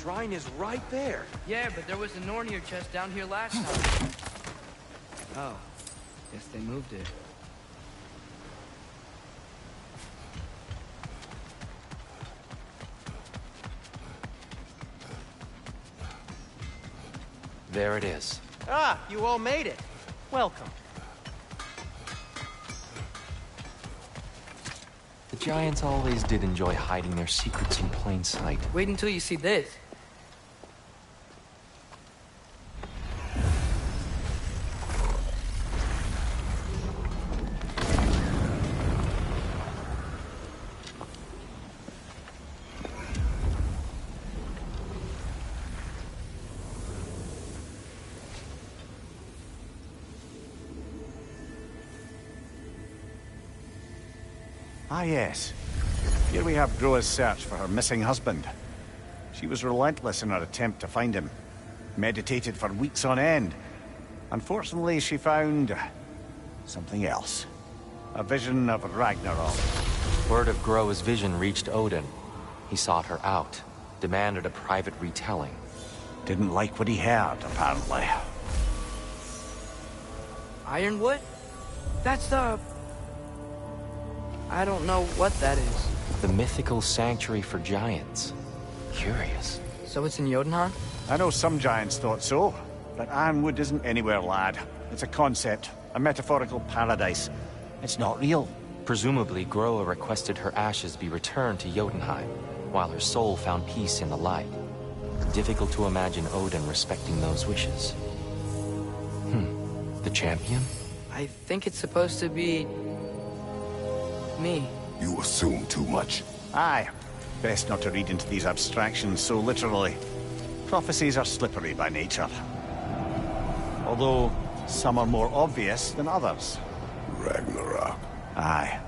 shrine is right there. Yeah, but there was a Nornir chest down here last time. Oh, guess they moved it. There it is. Ah, you all made it. Welcome. The Giants always did enjoy hiding their secrets in plain sight. Wait until you see this. Ah, yes. Here we have Groa's search for her missing husband. She was relentless in her attempt to find him. Meditated for weeks on end. Unfortunately, she found something else. A vision of Ragnarok. Word of Groa's vision reached Odin. He sought her out, demanded a private retelling. Didn't like what he heard, apparently. Ironwood? That's the... I don't know what that is. The mythical sanctuary for giants. Curious. So it's in Jotunheim? I know some giants thought so, but Ironwood isn't anywhere, lad. It's a concept, a metaphorical paradise. It's not real. Presumably, Groa requested her ashes be returned to Jotunheim, while her soul found peace in the light. Difficult to imagine Odin respecting those wishes. The champion? I think it's supposed to be... me. You assume too much. Aye. Best not to read into these abstractions so literally. Prophecies are slippery by nature. Although, some are more obvious than others. Ragnarok. Aye.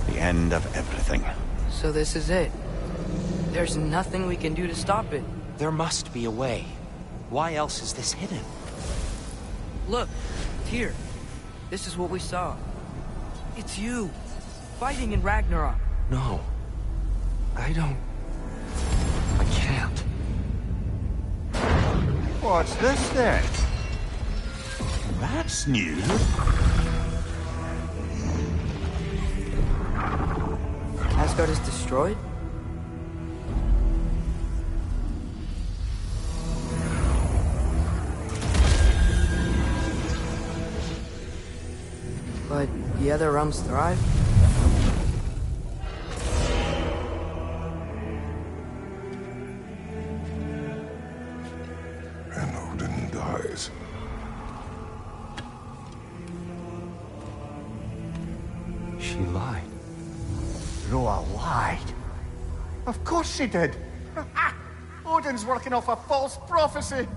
The end of everything. So this is it. There's nothing we can do to stop it. There must be a way. Why else is this hidden? Look, here. This is what we saw. It's you, fighting in Ragnarok. No. I can't. What's this then? That's new. Asgard is destroyed? But the other realms thrive? And Odin dies. She lied. Groa lied. Of course she did. Odin's working off a false prophecy.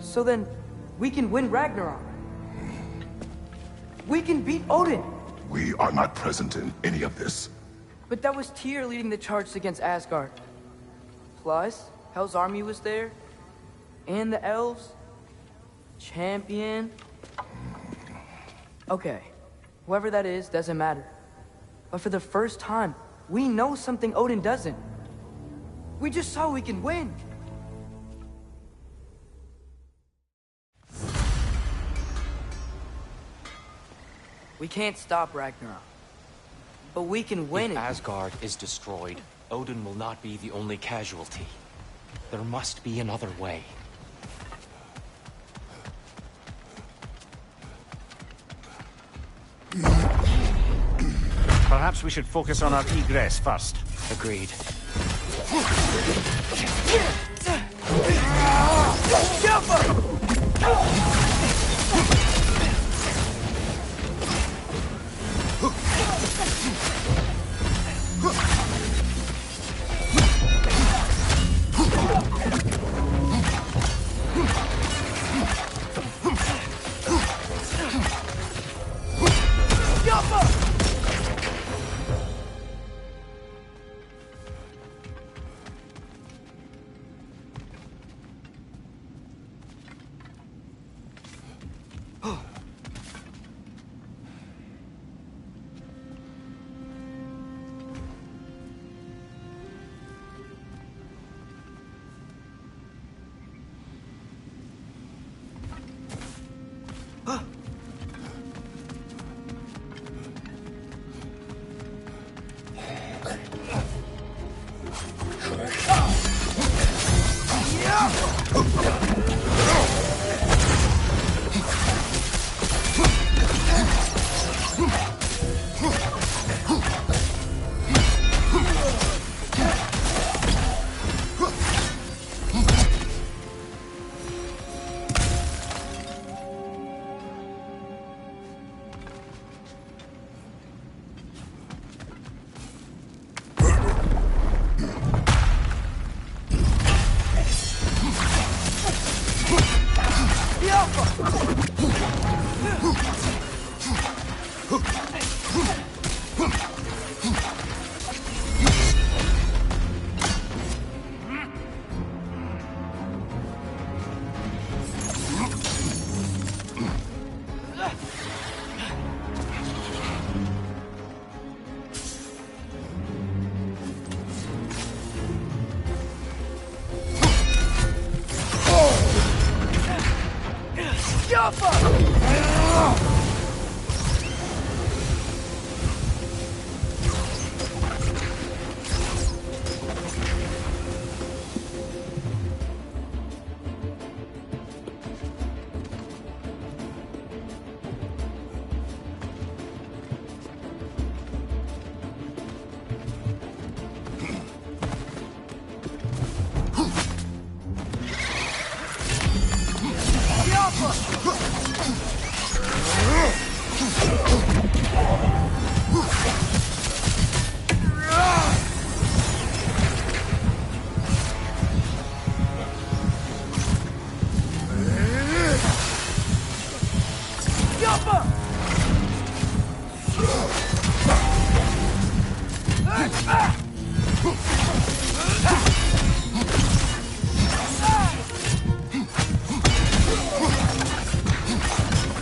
So then, we can win Ragnarok. We can beat Odin. We are not present in any of this. But that was Tyr leading the charge against Asgard. Plus, Hell's army was there. And the elves. Champion. Okay. Whoever that is doesn't matter. But for the first time, we know something Odin doesn't. We just saw we can win. We can't stop Ragnarok. But we can win If it. Asgard is destroyed, Odin will not be the only casualty. There must be another way. Perhaps we should focus on our egress first. Agreed.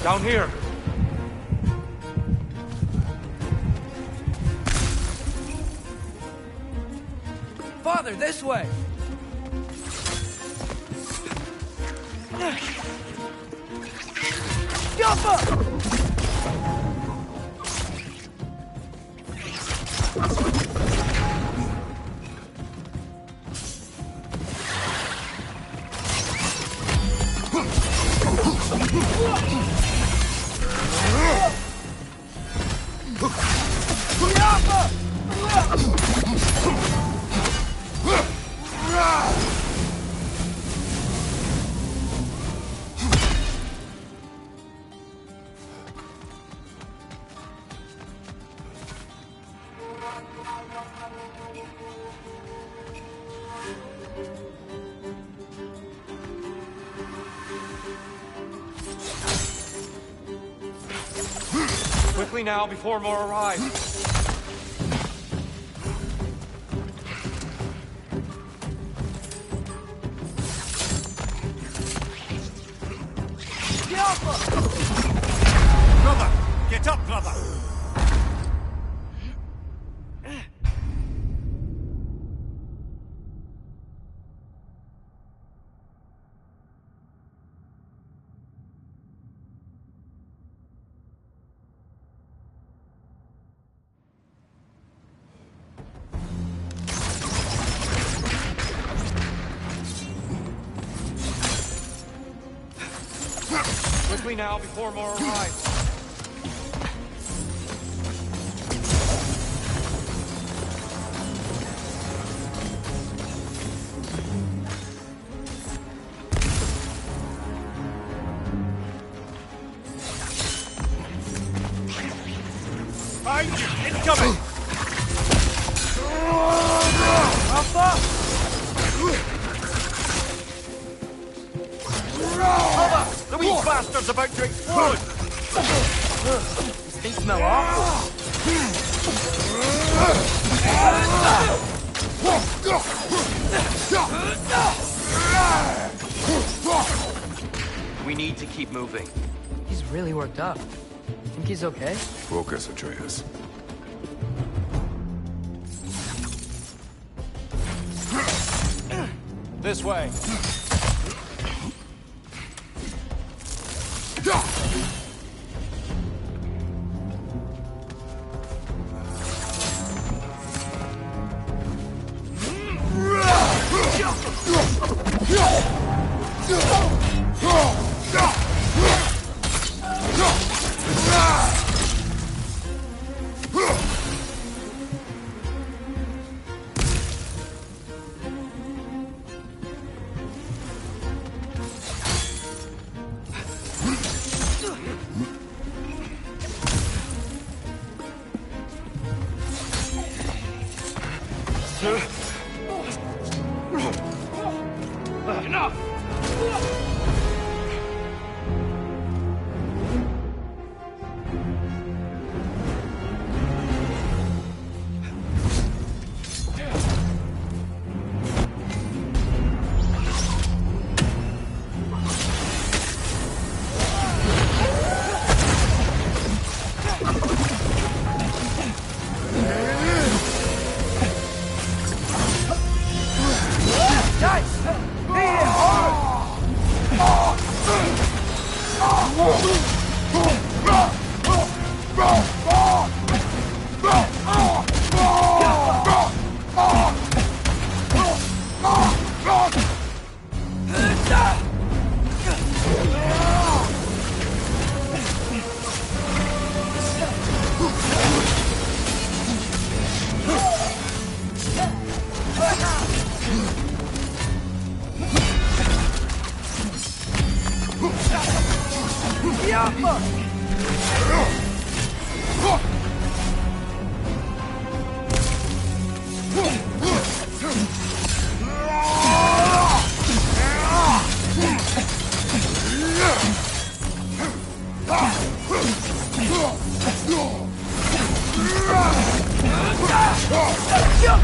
Down here. Father, this way! Quickly now, before more arrive. Brother! Get up, brother! Quickly now, before more arrive. Behind you! Incoming! Alpha! The wee bastard's about to explode! These things smell awful. We need to keep moving. He's really worked up. Think he's okay? Focus, Atreus. This way. Come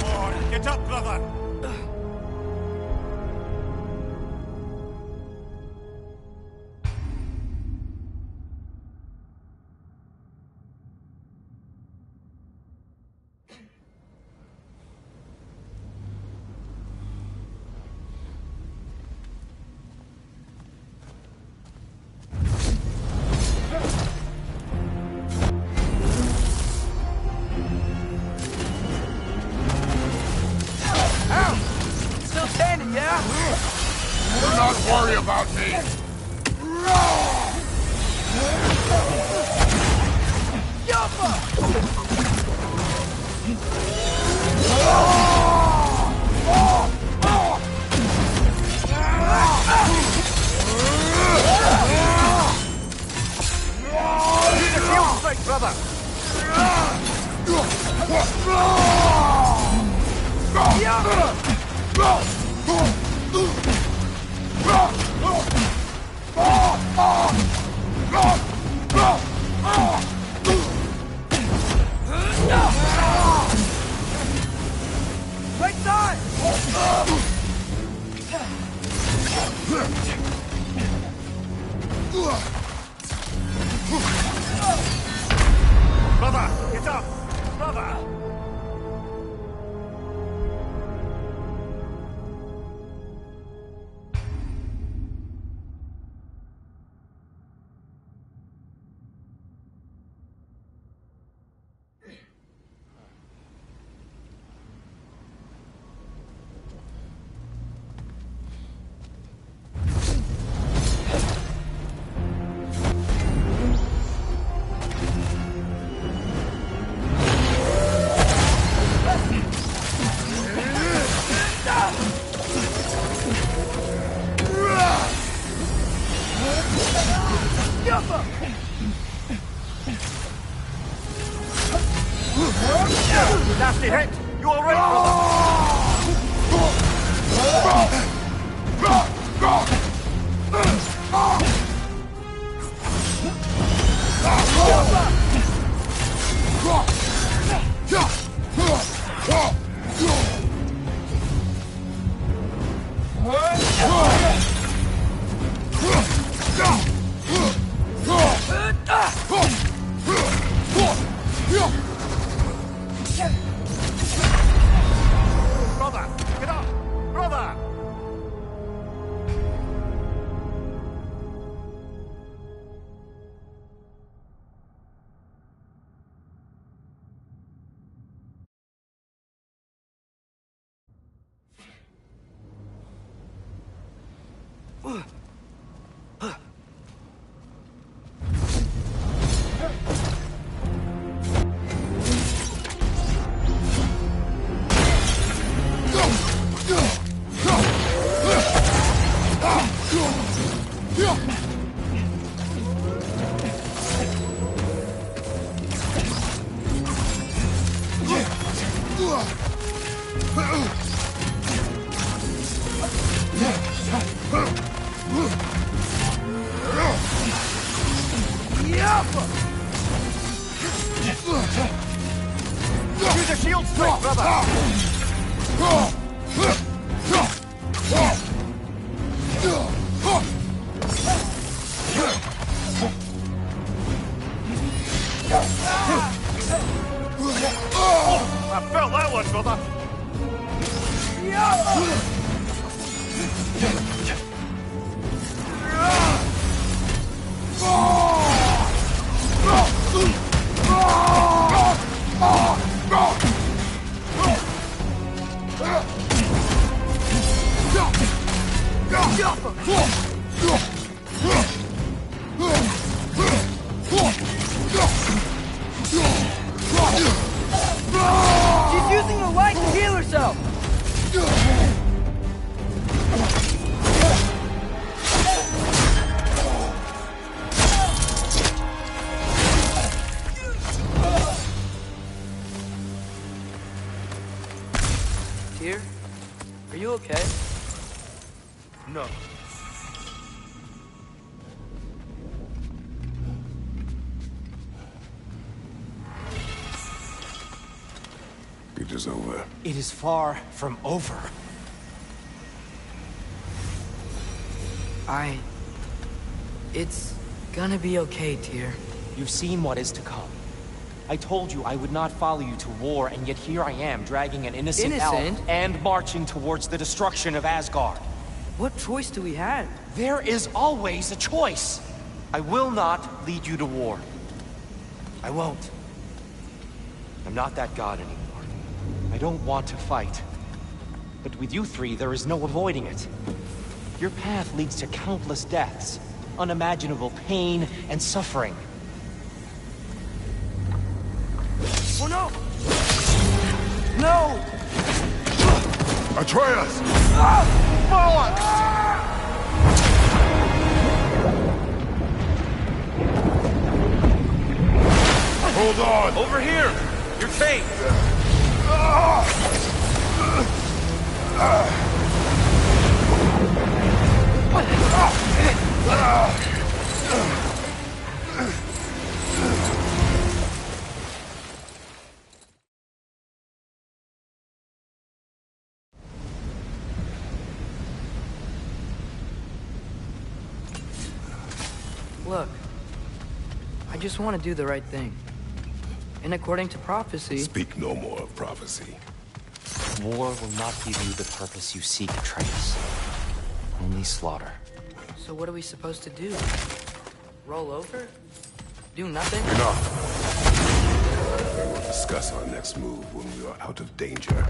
on, get up, brother! Still standing, yeah? Do not worry about me! Use a shield strike, brother! Right side! Brother, get up! Brother! Nasty hit! You alright, brother? Brother, get up! Brother! Use a shield strike, brother! I felt that one, brother! She's using the light to heal herself! Dear, are you okay? No. It is over. It is far from over. It's gonna be okay, Tyr. You've seen what is to come. I told you I would not follow you to war, and yet here I am, dragging an innocent elf and marching towards the destruction of Asgard. What choice do we have? There is always a choice. I will not lead you to war. I won't. I'm not that god anymore. I don't want to fight. But with you three, there is no avoiding it. Your path leads to countless deaths, unimaginable pain and suffering. Oh no! No! Atreus! Hold on! Over here! Your tape! Look, I just want to do the right thing. And according to prophecy... Speak no more of prophecy. War will not give you the purpose you seek, Atreus. Only slaughter. So what are we supposed to do? Roll over? Do nothing? Enough! We will discuss our next move when we are out of danger.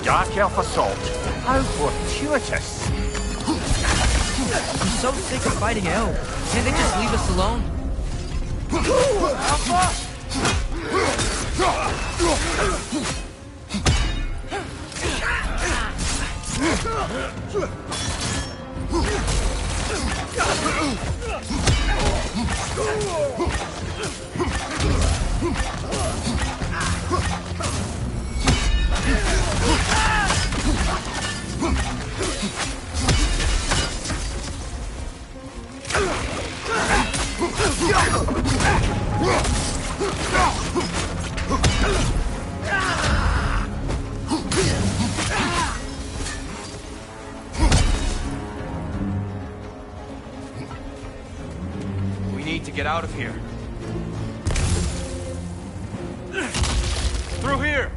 Dark Elf assault. How fortuitous. I'm so sick of fighting elves. Can't they just leave us alone? We need to get out of here. Through here!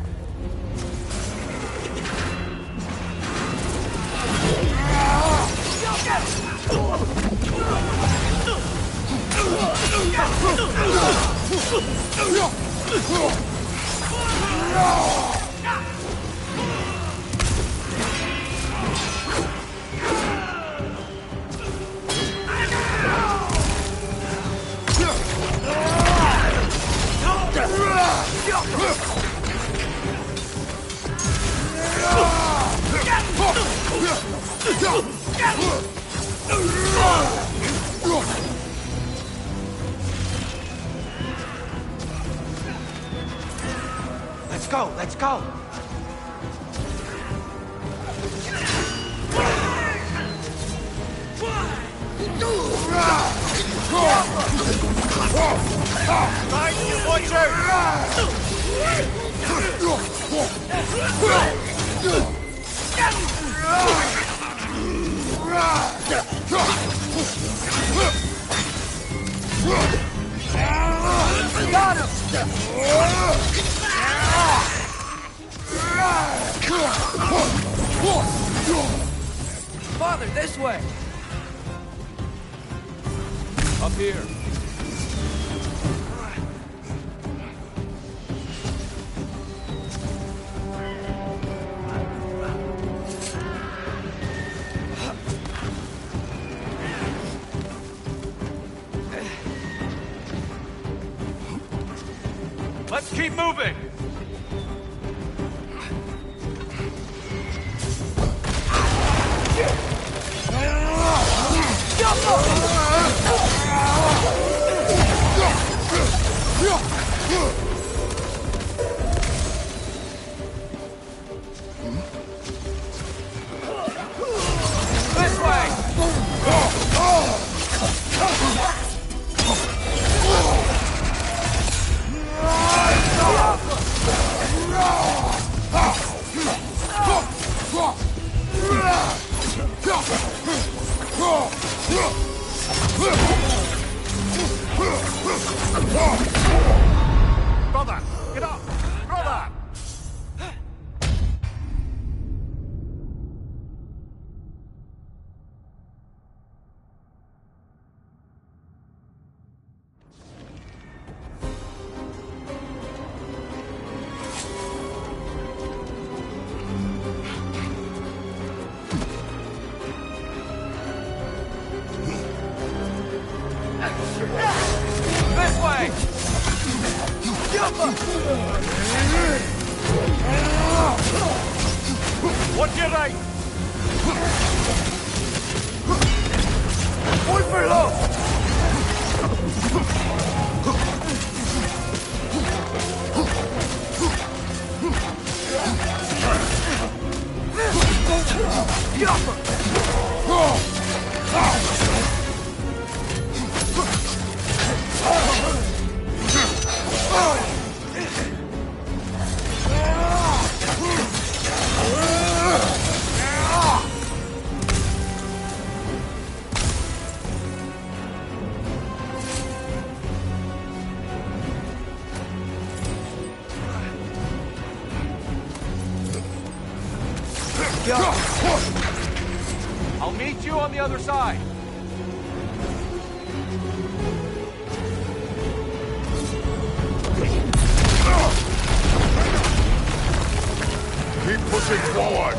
Let's go, let's go! Behind you, Butcher! Got him! Father, this way! Up here. Let's keep moving! Watch your right! Muy veloz! I'll meet you on the other side. Keep pushing forward!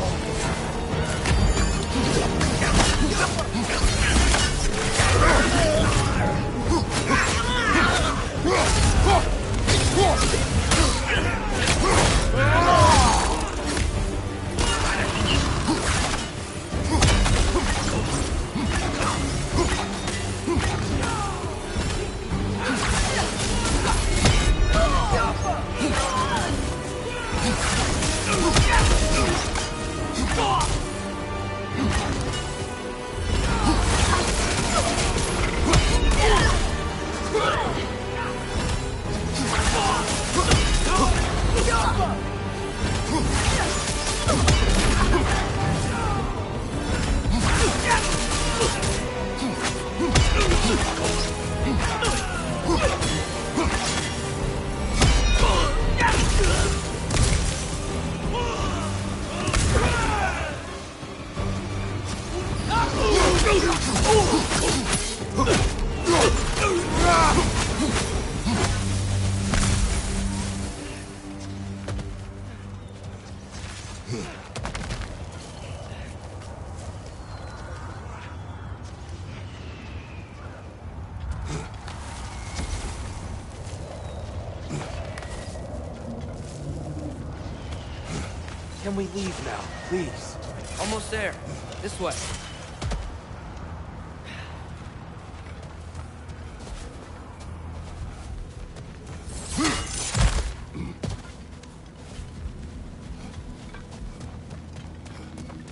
Can we leave now, please? Almost there. This way.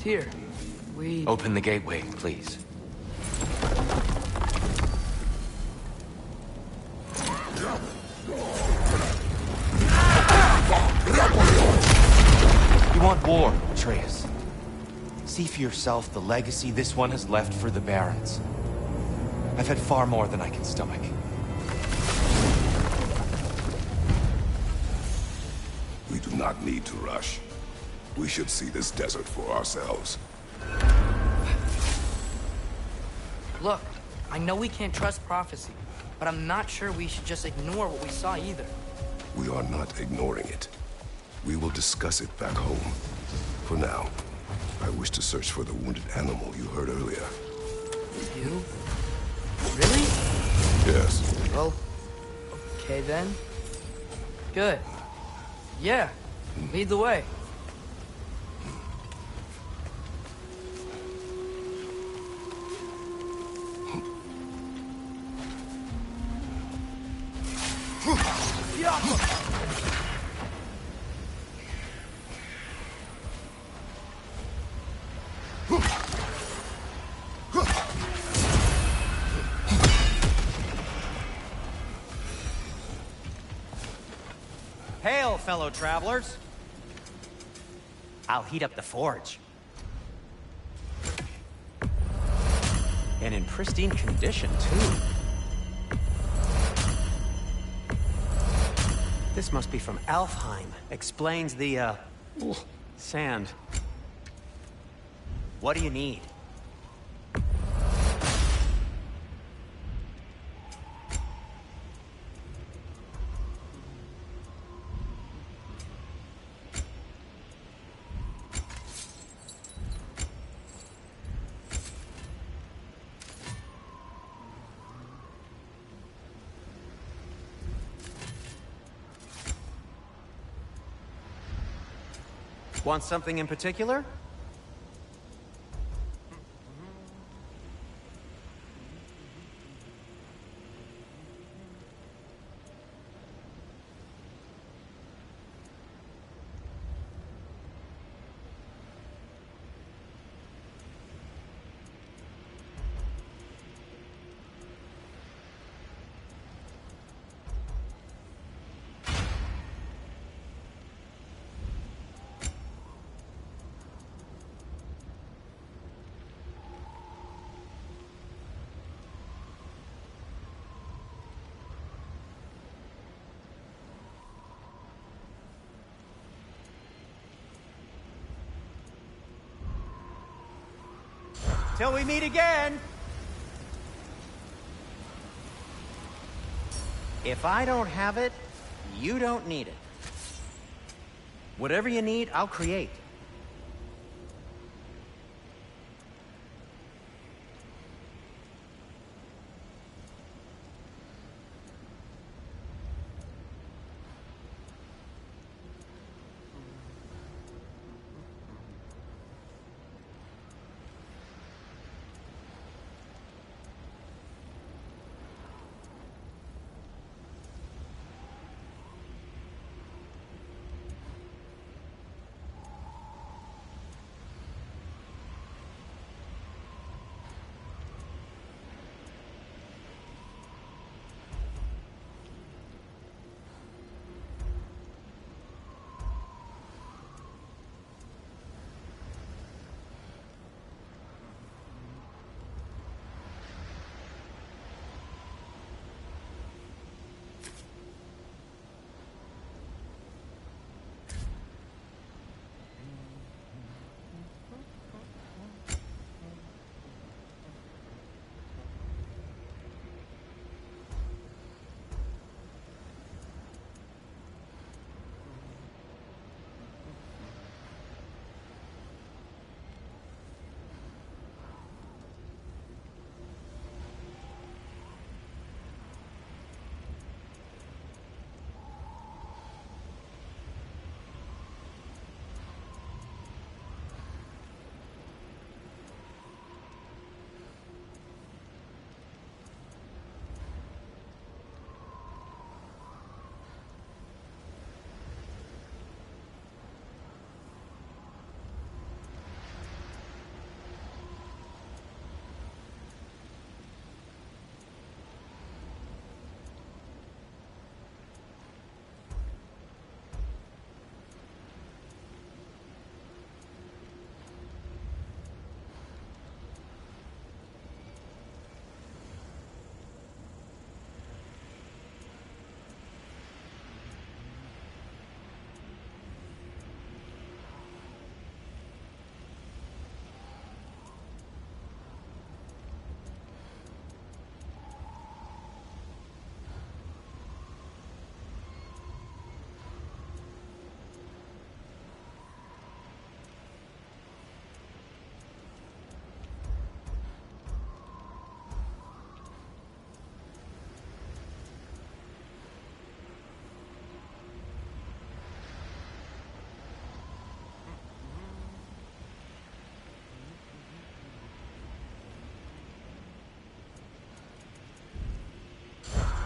Here, we... Open the gateway, please. You want war, Atreus. See for yourself the legacy this one has left for the Barons. I've had far more than I can stomach. We do not need to rush. We should see this desert for ourselves. Look, I know we can't trust prophecy, but I'm not sure we should just ignore what we saw either. We are not ignoring it. We will discuss it back home. For now, I wish to search for the wounded animal you heard earlier. You? Really? Yes. Well, okay then. Good. Yeah, lead the way. Hail, fellow travelers. I'll heat up the forge. And in pristine condition, too. This must be from Alfheim. Explains the, sand. What do you need? Want something in particular? Till we meet again! If I don't have it, you don't need it. Whatever you need, I'll create.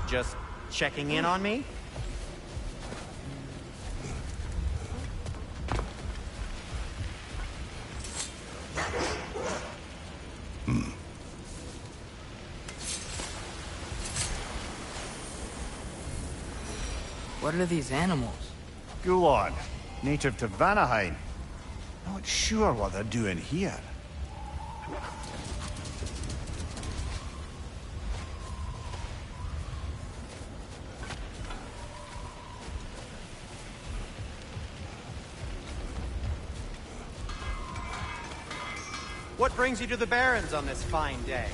Just checking in on me? What are these animals? Gulon, native to Vanaheim. Not sure what they're doing here. What brings you to the Barrens on this fine day?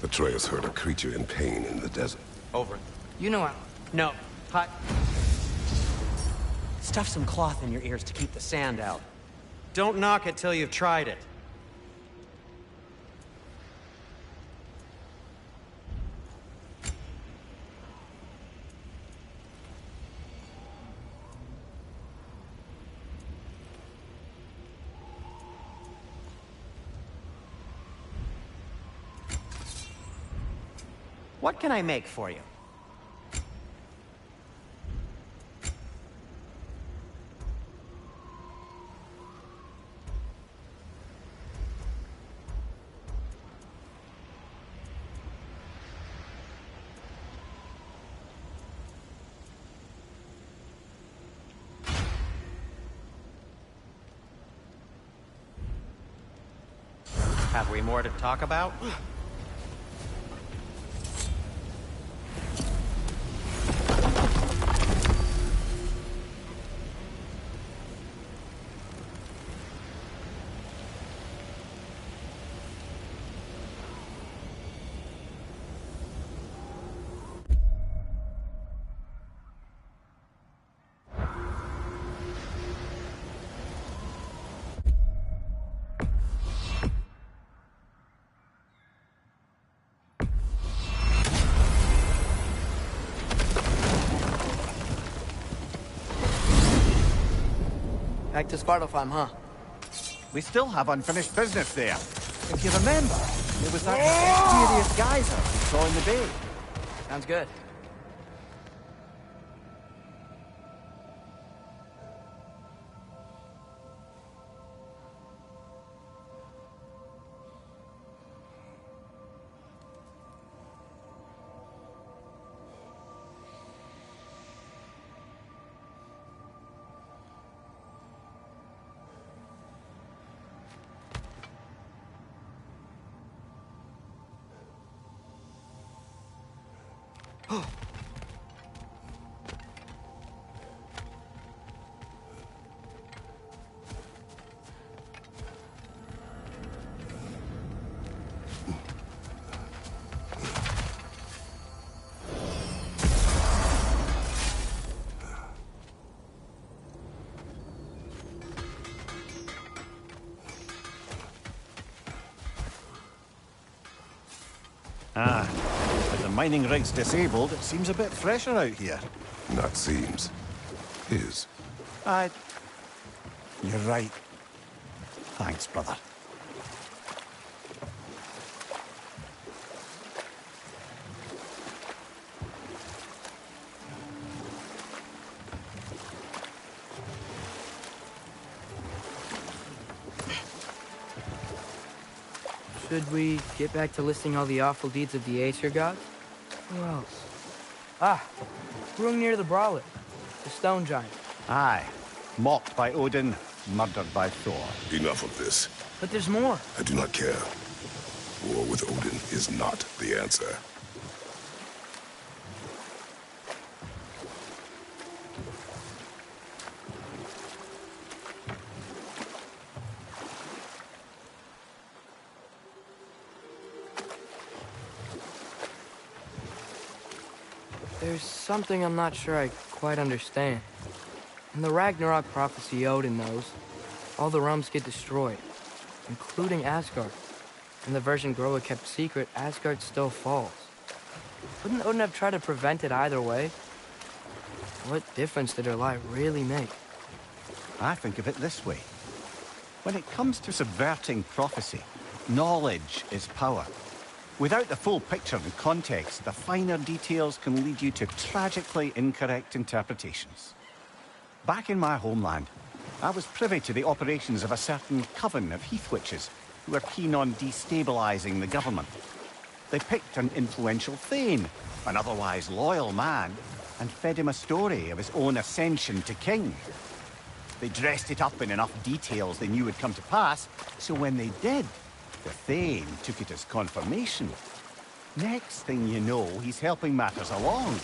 Atreus heard a creature in pain in the desert. Over. You know Alan. No. Hot. Stuff some cloth in your ears to keep the sand out. Don't knock it till you've tried it. What can I make for you? Have we more to talk about? Back to Svartalfheim, huh? We still have unfinished business there. If you remember, there was that mysterious geyser we saw in the bay. Sounds good. With the mining rigs disabled, it seems a bit fresher out here. Not seems. Is. You're right. Thanks, brother. Should we get back to listing all the awful deeds of the Aesir gods? Who else? Ah, brewing near the Brawler, the stone giant. Aye. Mocked by Odin, murdered by Thor. Enough of this. But there's more. I do not care. War with Odin is not the answer. There's something I'm not sure I quite understand. In the Ragnarok prophecy Odin knows, all the realms get destroyed, including Asgard. In the version Groa kept secret, Asgard still falls. Wouldn't Odin have tried to prevent it either way? What difference did her lie really make? I think of it this way. When it comes to subverting prophecy, knowledge is power. Without the full picture and context, the finer details can lead you to tragically incorrect interpretations. Back in my homeland, I was privy to the operations of a certain coven of heath witches who were keen on destabilizing the government. They picked an influential thane, an otherwise loyal man, and fed him a story of his own ascension to king. They dressed it up in enough details they knew would come to pass, so when they did, the Thane took it as confirmation. Next thing you know, he's helping matters along.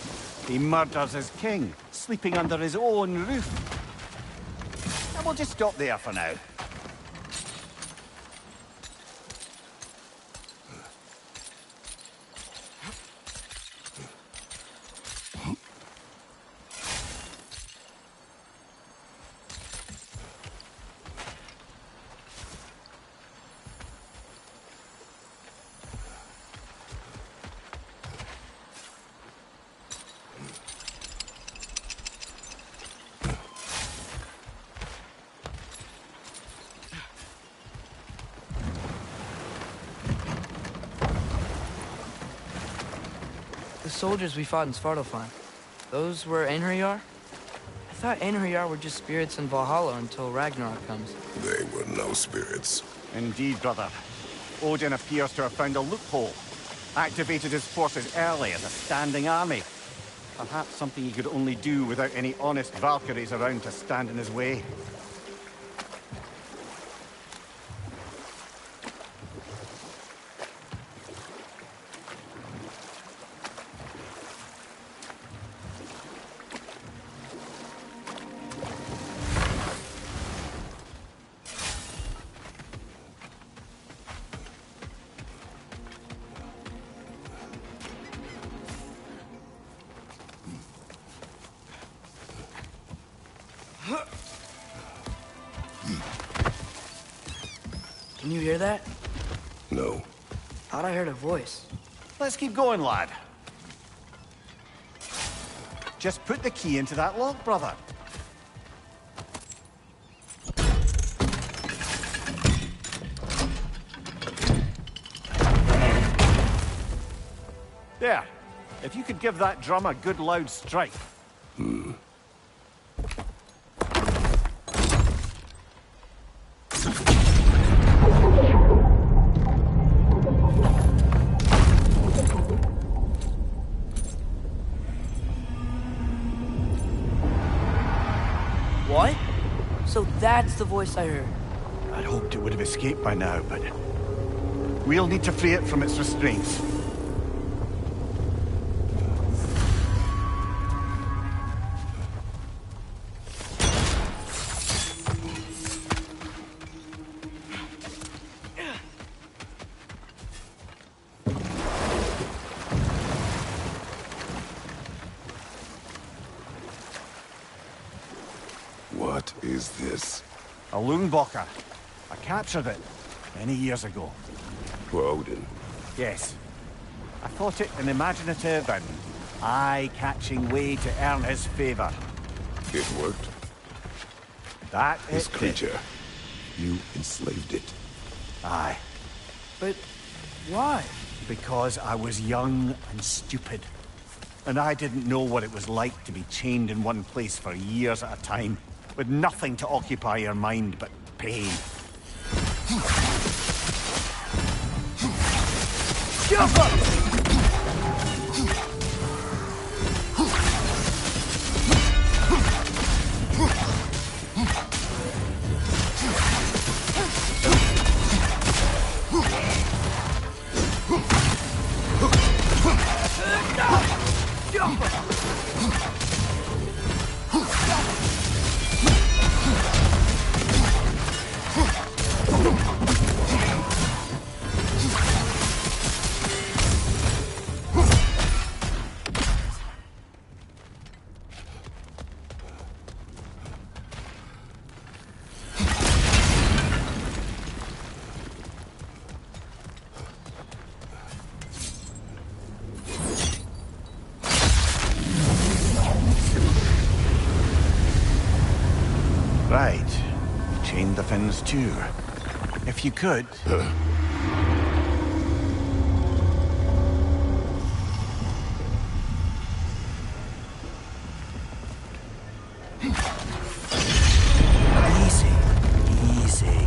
He murders his king, sleeping under his own roof. And we'll just stop there for now. The soldiers we fought in Svartalfheim, those were Einherjar? I thought Einherjar were just spirits in Valhalla until Ragnarok comes. They were no spirits. Indeed, brother. Odin appears to have found a loophole. Activated his forces early as a standing army. Perhaps something he could only do without any honest Valkyries around to stand in his way. Can you hear that? No. Thought I heard a voice. Let's keep going, lad. Just put the key into that lock, brother. There. If you could give that drum a good loud strike. What? So that's the voice I heard. I'd hoped it would have escaped by now, but we'll need to free it from its restraints. What is this? A Loonbocker. I captured it many years ago. For Odin. Yes. I thought it an imaginative and eye-catching way to earn his favor. It worked. That This it did. creature. You enslaved it. Aye. But why? Because I was young and stupid. And I didn't know what it was like to be chained in one place for years at a time, with nothing to occupy your mind but pain. Jump up! Right. Chain the fins too. If you could. Easy. Easy.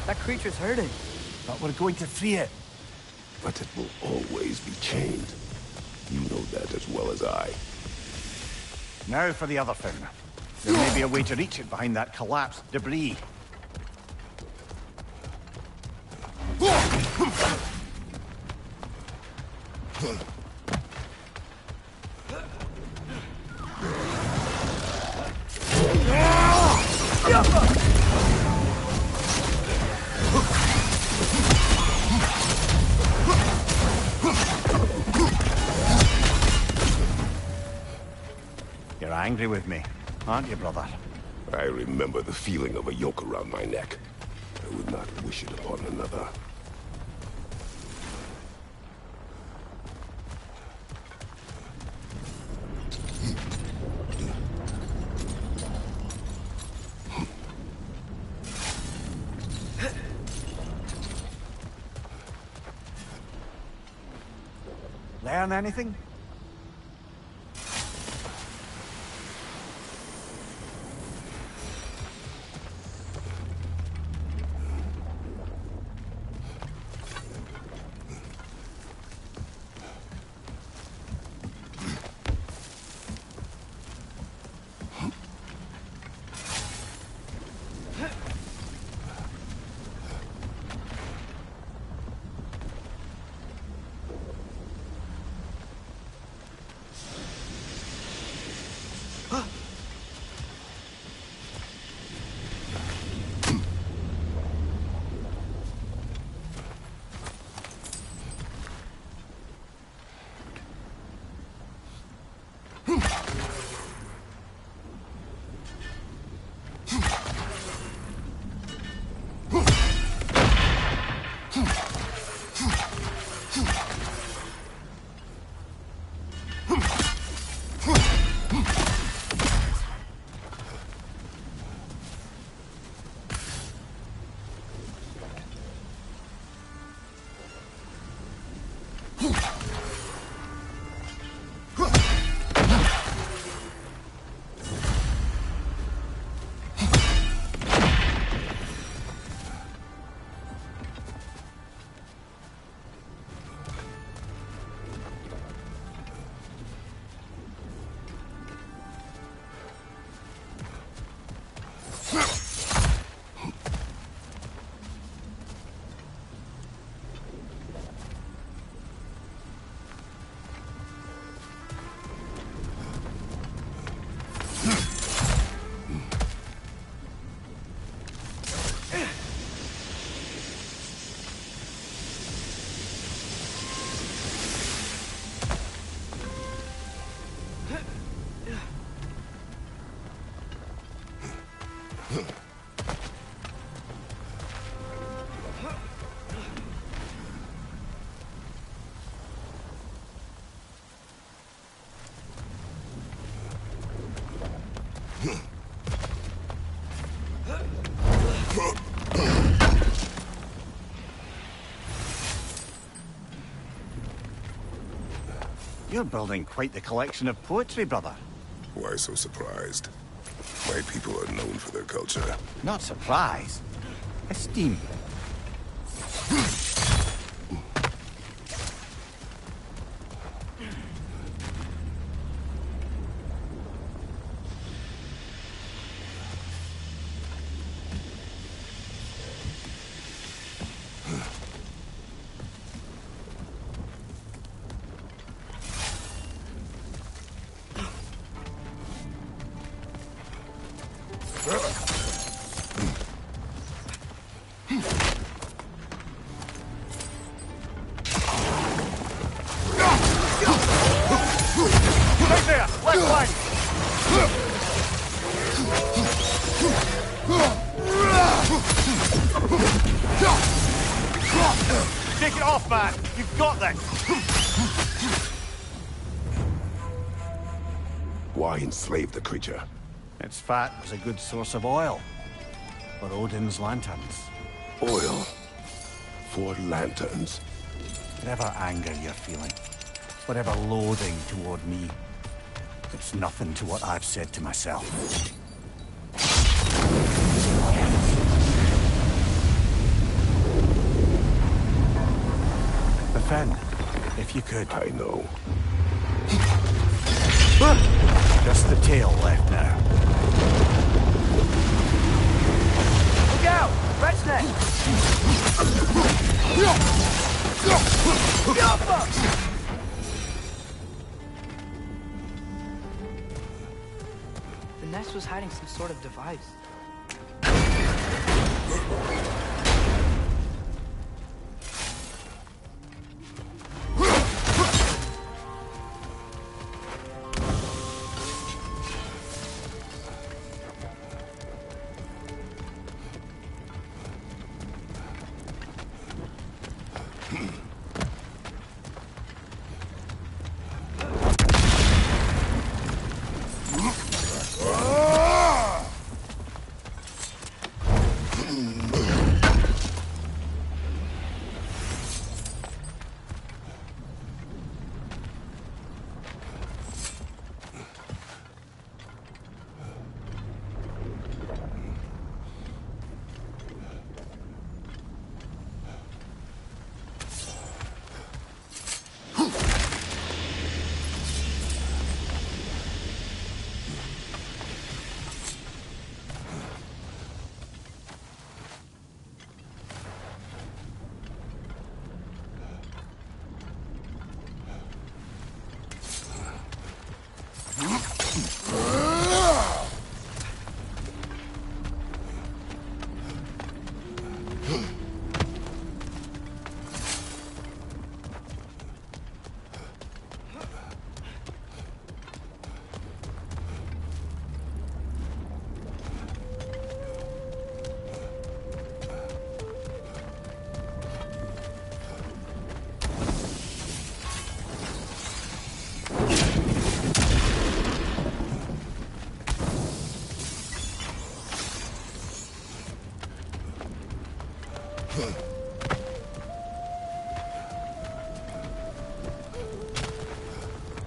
That creature's hurting. But we're going to free it. But it will always be chained. You know that as well as I. Now for the other fin. There may be a way to reach it behind that collapsed debris. You're angry with me, aren't you, brother? I remember the feeling of a yoke around my neck. I would not wish it upon another. Learn anything? You're building quite the collection of poetry, brother. Why so surprised? My people are known for their culture. Not surprised. Esteem. Take it off, man! You've got this! Why enslave the creature? Its fat was a good source of oil for Odin's lanterns. Oil for lanterns. Whatever anger you're feeling, whatever loathing toward me, it's nothing to what I've said to myself. Defend, if you could. I know. Just the tail left now. Look out! Red's neck! The nest was hiding some sort of device.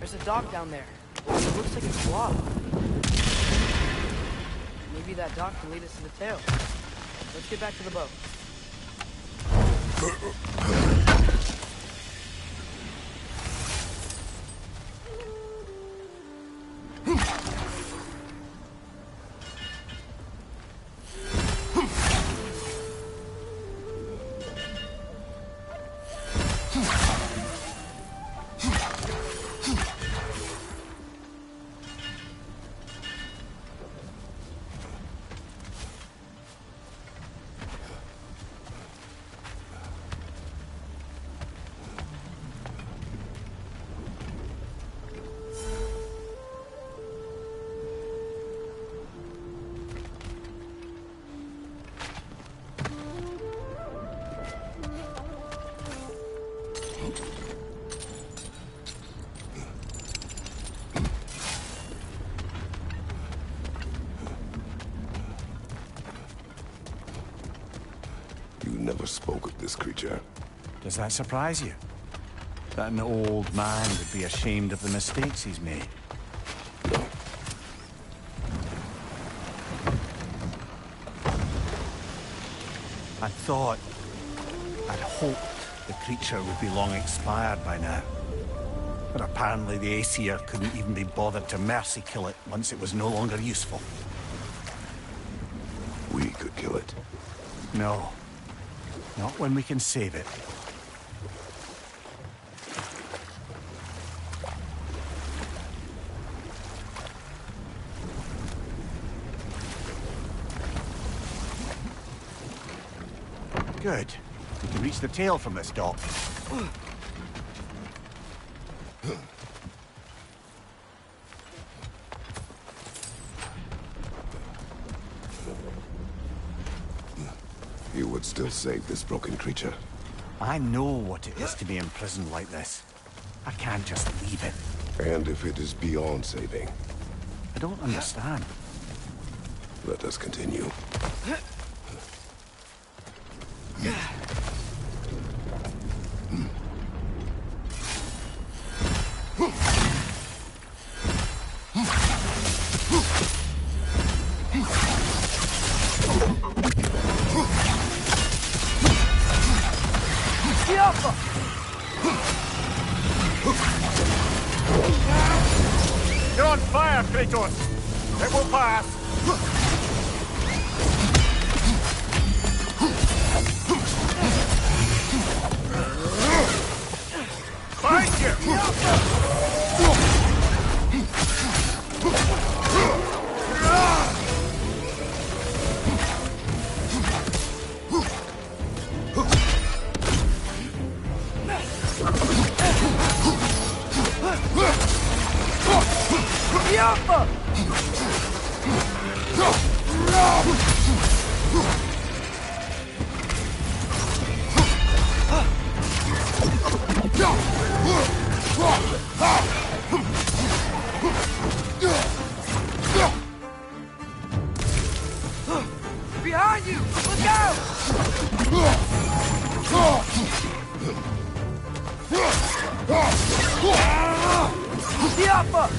There's a dock down there. It looks like it's blocked. Maybe that dock can lead us to the tail. Let's get back to the boat. You never spoke of this creature. Does that surprise you? That an old man would be ashamed of the mistakes he's made? No. I'd hoped the creature would be long expired by now. But apparently the Aesir couldn't even be bothered to mercy kill it once it was no longer useful. We could kill it. No. Not when we can save it. Good. We can reach the tail from this dock. You would still save this broken creature. I know what it is to be imprisoned like this. I can't just leave it. And if it is beyond saving, I don't understand. let us continue. You're on fire, Kratos! It will pass! Find you! Behind you! Look out! Yappa!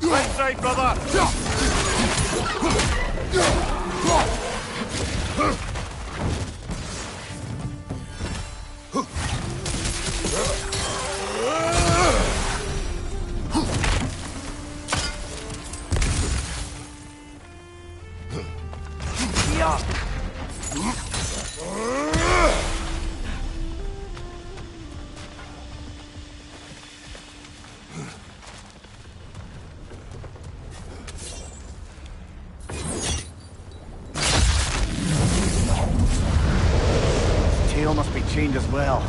Right side, brother! Tail must be chained as well.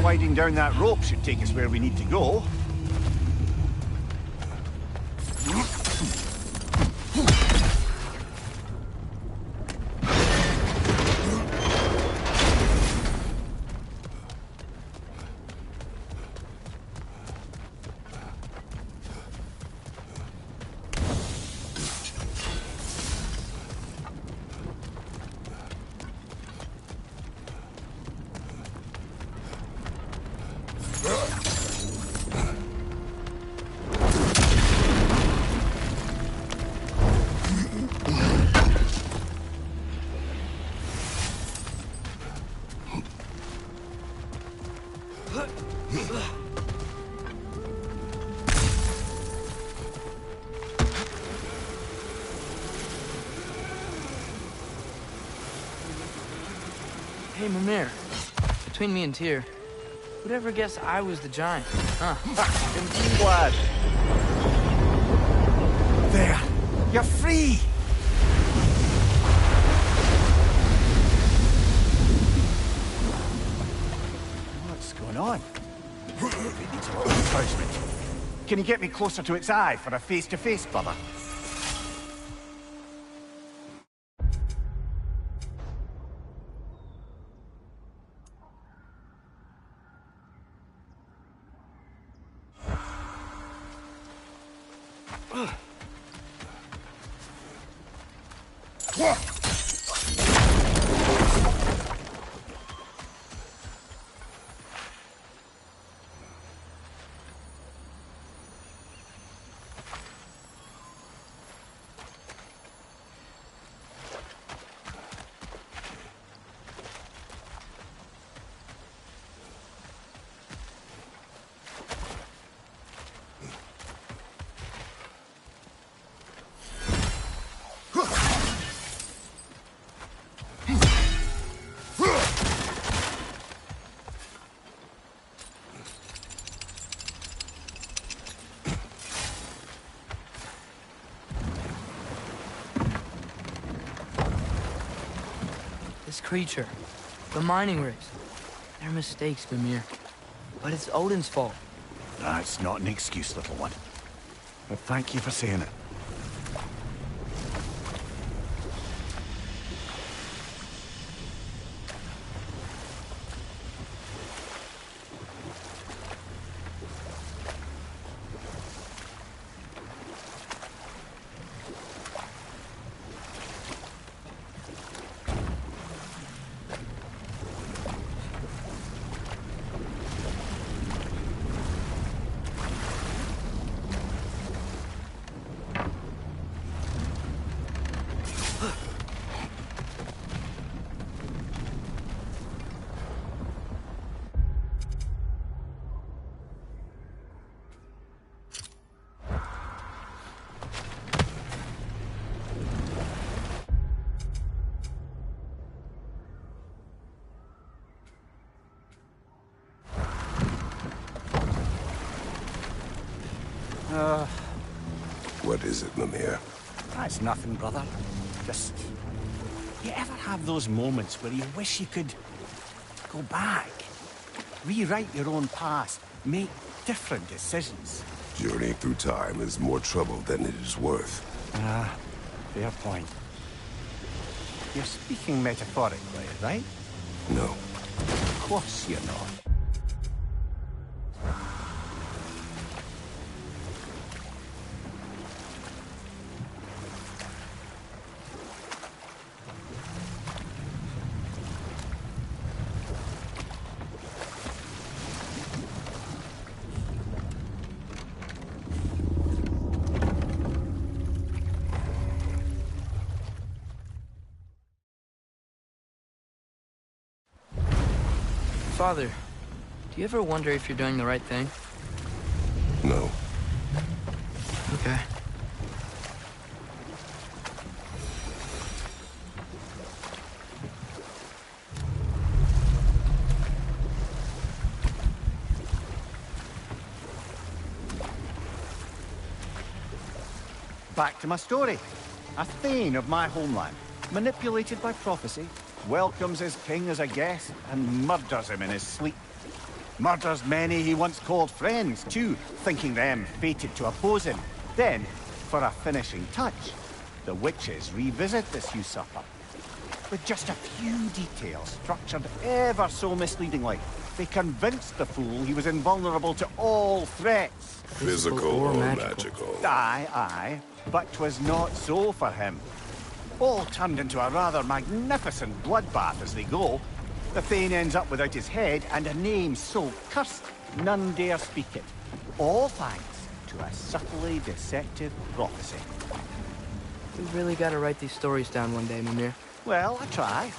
Sliding down that rope should take us where we need to go. Hey, Mimir. Between me and Tyr, who'd ever guess I was the giant? Huh? Indeed, lad. There. You're free! What's going on? It needs a little encouragement. Can you get me closer to its eye for a face-to-face, brother? This creature, the mining rigs, they're mistakes, Mimir. But it's Odin's fault. That's not an excuse, little one. But thank you for saying it. What is it, Mimir? That's nothing, brother. Just... You ever have those moments where you wish you could... go back? Rewrite your own past. Make different decisions. Journeying through time is more trouble than it is worth. Fair point. You're speaking metaphorically, right? No. Of course you're not. Father, do you ever wonder if you're doing the right thing? No. Okay. Back to my story. A thane of my homeland, manipulated by prophecy, welcomes his king as a guest and murders him in his sleep. Murders many he once called friends, too, thinking them fated to oppose him. Then, for a finishing touch, the witches revisit this usurper. With just a few details structured ever so misleadingly, they convinced the fool he was invulnerable to all threats. Physical or magical? Aye, but 'twas not so for him. All turned into a rather magnificent bloodbath as they go. The Thane ends up without his head and a name so cursed none dare speak it. All thanks to a subtly deceptive prophecy. We really gotta write these stories down one day, Mimir. Well, I try.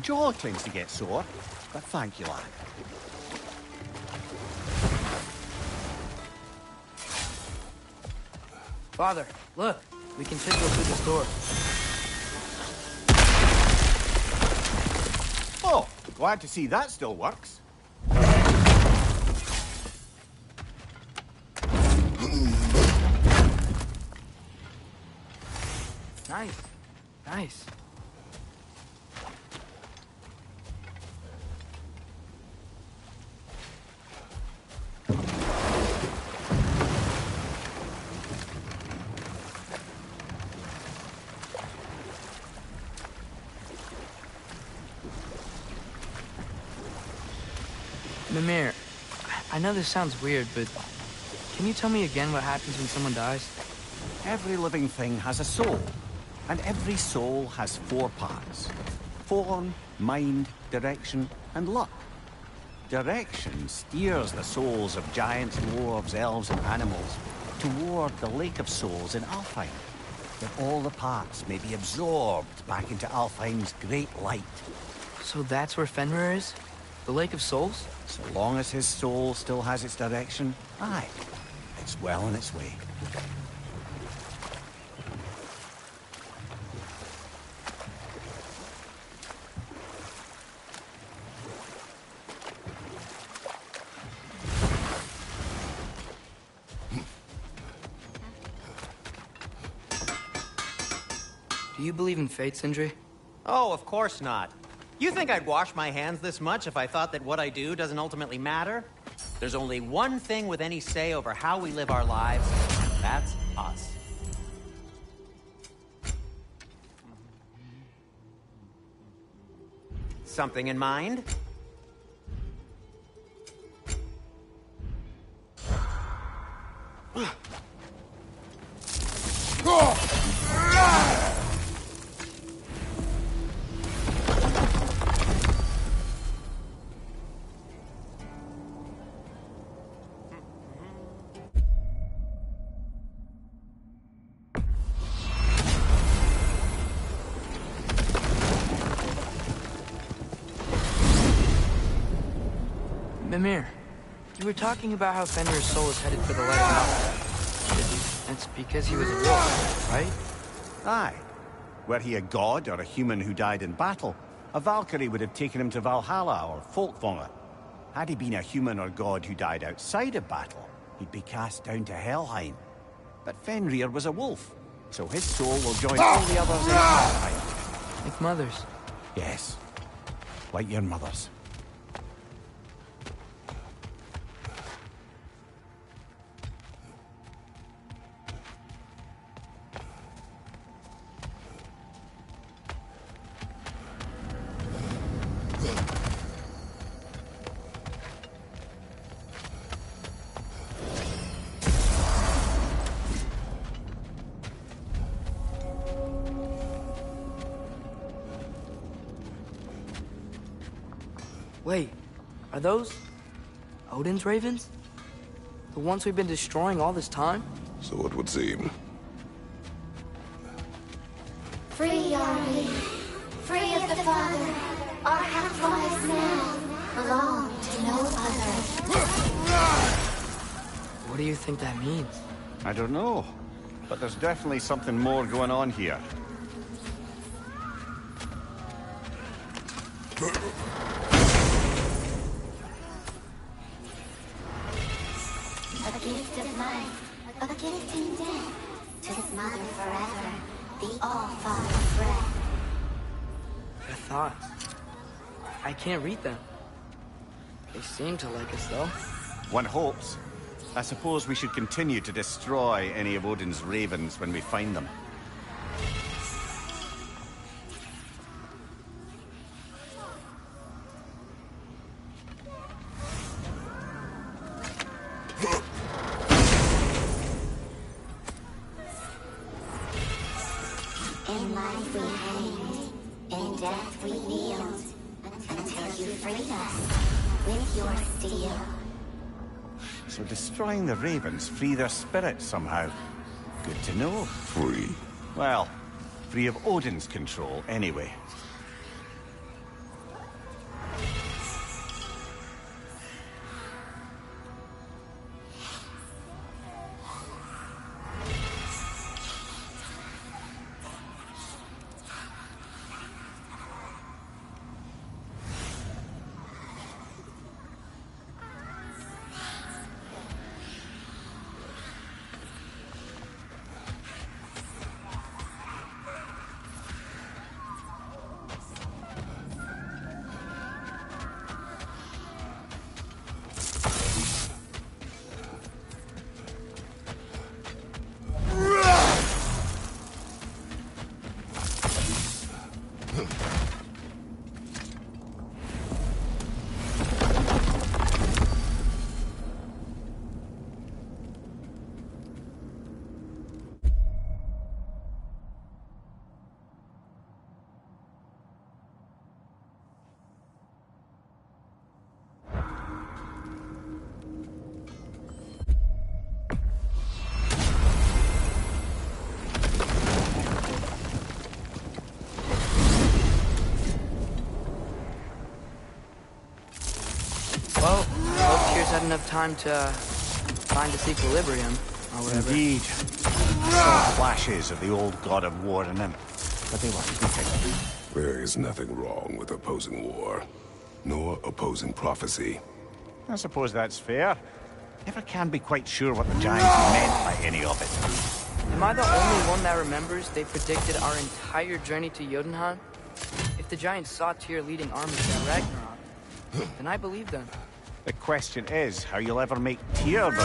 Jaw claims to get sore, but thank you, lad. Father, look. We can chisel through this door. Oh, glad to see that still works. Nice. Nice. Mimir, I know this sounds weird, but can you tell me again what happens when someone dies? Every living thing has a soul, and every soul has 4 parts. Form, mind, direction, and luck. Direction steers the souls of giants, dwarves, elves, and animals toward the Lake of Souls in Alfheim, that all the parts may be absorbed back into Alfheim's great light. So that's where Fenrir is? The Lake of Souls? So long as his soul still has its direction, aye, it's well on its way. Do you believe in fate, Sindri? Oh, of course not. You think I'd wash my hands this much if I thought that what I do doesn't ultimately matter? There's only one thing with any say over how we live our lives, and that's us. Something in mind? Mimir, you were talking about how Fenrir's soul is headed for the light of Alfheim. That's because he was a wolf, right? Aye. Were he a god or a human who died in battle, a Valkyrie would have taken him to Valhalla or Folkvangr. Had he been a human or god who died outside of battle, he'd be cast down to Helheim. But Fenrir was a wolf, so his soul will join all the others in Alfheim. Like mothers. Yes, like your mother's. Wait, are those Odin's ravens? The ones we've been destroying all this time? So it would seem. Free are we, free of the Father. Our half-lives now belong to What do you think that means? I don't know, but there's definitely something more going on here. A gift of life, a gift in death, to his mother forever, the all-father breath. The thoughts. I can't read them. They seem to like us, though. One hopes. I suppose we should continue to destroy any of Odin's ravens when we find them. In life we hanged, in death we kneeled, until you freed us with your steel. So destroying the ravens free their spirits somehow. Good to know. Free. Well, free of Odin's control, anyway. Well, I hope Tyr's had enough time to find this equilibrium, or whatever. Indeed. Some flashes of the old god of war in him, but they were fleeting. There is nothing wrong with opposing war, nor opposing prophecy. I suppose that's fair. Never can be quite sure what the Giants meant by any of it. Am I the only one that remembers they predicted our entire journey to Jotunheim? If the Giants saw Tyr leading armies at Ragnarok, then I believe them. The question is how you'll ever make Tyr believe.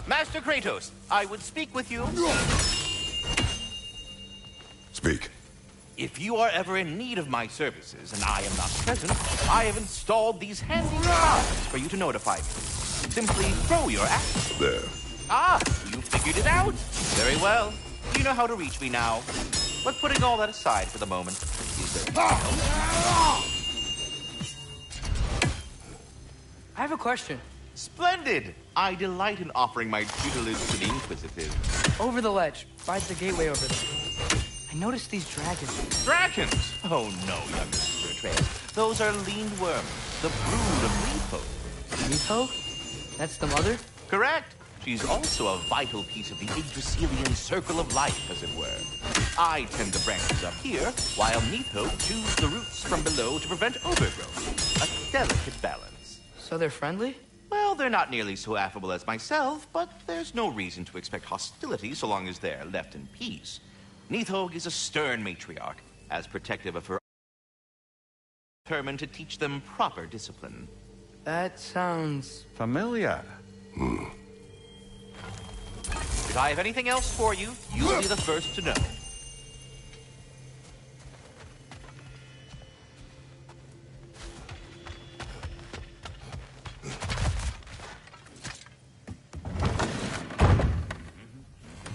Master Kratos, I would speak with you. Speak. If you are ever in need of my services and I am not present, I have installed these handy cards for you to notify me. Simply throw your axe. There. Ah, you figured it out. Very well. You know how to reach me now. But putting all that aside for the moment, is there anything else? I have a question. Splendid! I delight in offering my tutelage to the inquisitive. Over the ledge, by the gateway over there. I noticed these dragons. Dragons? Oh no, young Mr. Atreus. Those are lean worms, the brood of Lepo. Lepo? That's the mother? Correct. She's also a vital piece of the Yggdrasilian circle of life, as it were. I tend the branches up here, while Neitho chews the roots from below to prevent overgrowth. A delicate balance. So they're friendly? Well, they're not nearly so affable as myself, but there's no reason to expect hostility so long as they're left in peace. Neitho is a stern matriarch, as protective of her, determined to teach them proper discipline. That sounds... Familiar. If I have anything else for you, you'll be the first to know.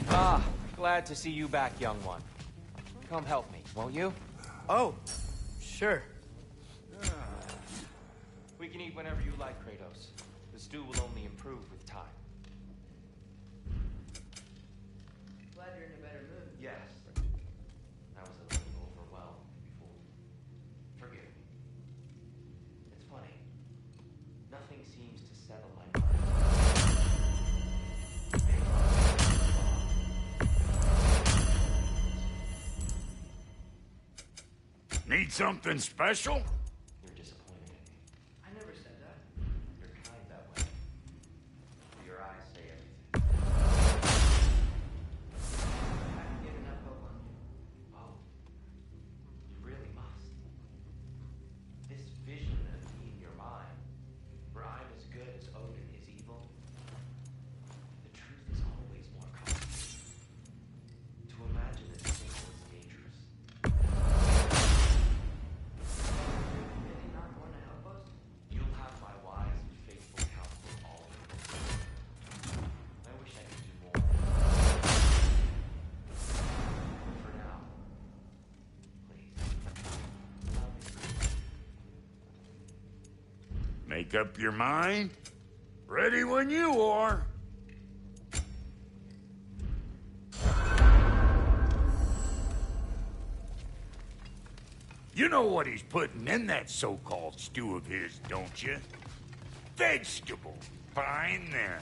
Ah, glad to see you back, young one. Come help me, won't you? Oh, sure. We can eat whenever you like, Kratos. The stew will only improve with time. Glad you're in a better mood. Yes. I was a little overwhelmed before. Forgive me. It's funny. Nothing seems to settle my mind. Need something special? You're disappointed in me. I never said that. You're kind that way. Your eyes say everything. I haven't given up hope on you. Oh. You really must. This vision of me in your mind, where I'm as good as Odin is evil, the truth is always more complicated. To imagine that single is dangerous. Really not going to help us? You'll have my wise and faithful counsel always. I wish I could do more. But for now, please, allow me to Make up your mind? Ready when you are. You know what he's putting in that so-called stew of his, don't you? Vegetable. Fine then.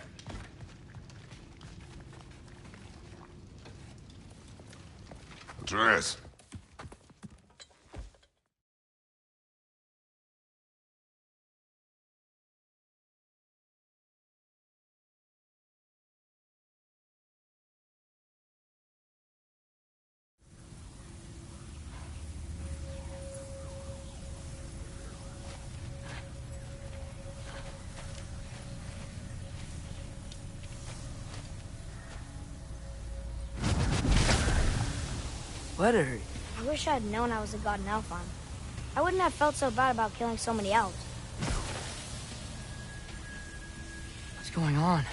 Andreas. Letter. I wish I had known I was a god in Alfheim. I wouldn't have felt so bad about killing so many elves. What's going on?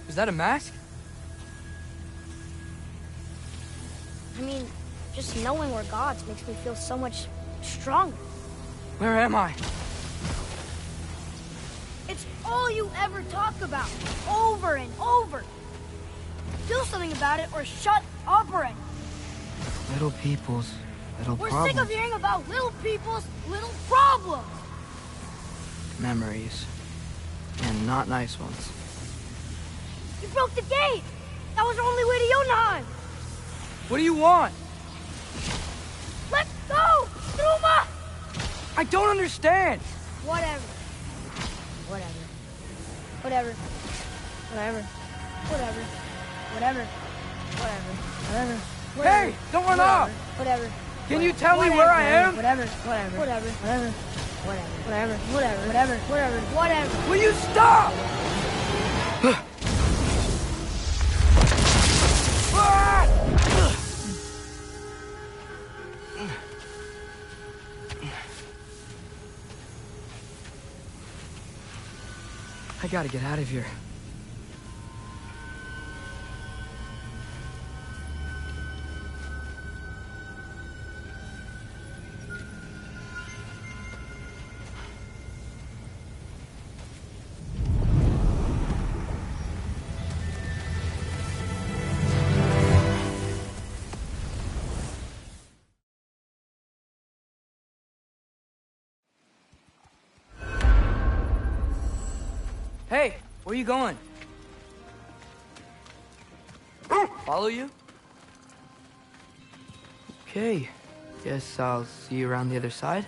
Is that a mask? I mean, just knowing we're gods makes me feel so much stronger. Where am I? It's all you ever talk about, over and over. Do something about it or shut up already. Little people's little We're problems. sick of hearing about little people's little problems. Memories. And not nice ones. You broke the gate. That was our only way to Jotunheim. What do you want? Let's go, Truma! I don't understand. Whatever. Whatever. Whatever. Whatever. Whatever. Whatever. Whatever. Whatever. Hey, don't run off. Whatever. Can you tell me where I am? Whatever. Whatever. Whatever. Whatever. Whatever. Whatever. Whatever. Whatever. Whatever. Will you stop? I gotta get out of here. Hey, where you going? Follow you? Okay, guess I'll see you around the other side.